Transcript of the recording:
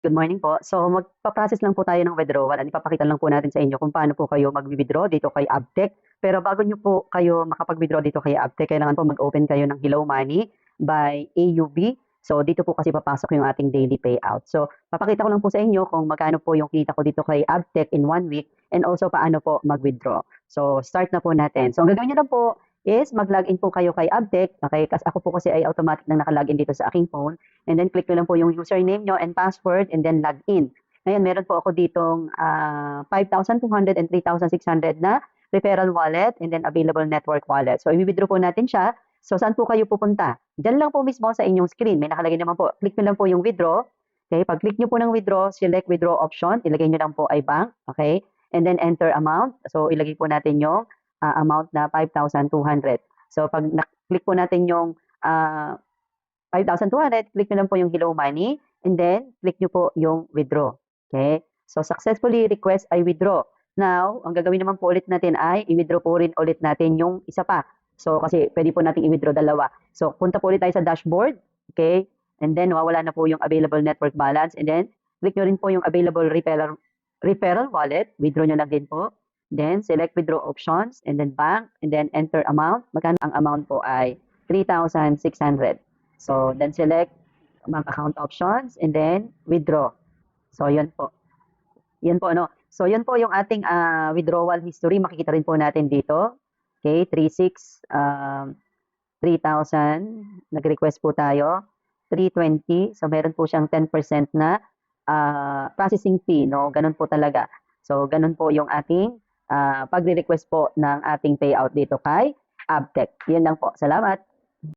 Good morning po. So magpa-process lang po tayo ng withdrawal and ipapakita lang po natin sa inyo kung paano po kayo mag-withdraw dito kay Abtec. Pero bago nyo po kayo makapag-withdraw dito kay Abtec, kailangan po mag-open kayo ng Hello Money by AUB. So dito po kasi papasok yung ating daily payout. So papakita ko lang po sa inyo kung magkano po yung kita ko dito kay Abtec in 1 week and also paano po mag-withdraw. So start na po natin. So ang gagawin nyo lang po is mag-login po kayo kay Abtec. Okay, kasi ako po kasi ay automatic nang naka-login dito sa aking phone. And then click nyo lang po yung username nyo and password and then log in. Ngayon, meron po ako ditong 5,200 and 3,600 na referral wallet and then available network wallet. So, i-withdraw po natin siya. So, saan po kayo pupunta? Diyan lang po mismo sa inyong screen. May nakalagay naman po. Click nyo lang po yung withdraw. Okay, pag click nyo po ng withdraw, select withdraw option. Ilagay nyo lang po ay bank. Okay, and then enter amount. So, ilagay po natin yung amount na 5,200. So, pag click po natin yung 5,200, click nyo lang po yung Hello Money, and then click nyo po yung withdraw. Okay? So, successfully request I withdraw. Now, ang gagawin naman po ulit natin ay i-withdraw po rin ulit natin yung isa pa. So, kasi pwede po natin i-withdraw dalawa. So, punta po ulit tayo sa dashboard. Okay? And then, mawawala na po yung available network balance. And then, click nyo rin po yung available referral wallet. Withdraw nyo lang din po. Then, select withdraw options, and then bank, and then enter amount. Magkano ang amount po ay 3,600. So, then select bank account options, and then withdraw. So, yun po. Yun po, no? So, yun po yung ating withdrawal history. Makikita rin po natin dito. Okay, 3,000. Nag-request po tayo. 320. So, meron po siyang 10% na processing fee, no? Ganun po talaga. So, ganun po yung ating pagre-request po ng ating payout dito kay Abtec. Yun lang po. Salamat.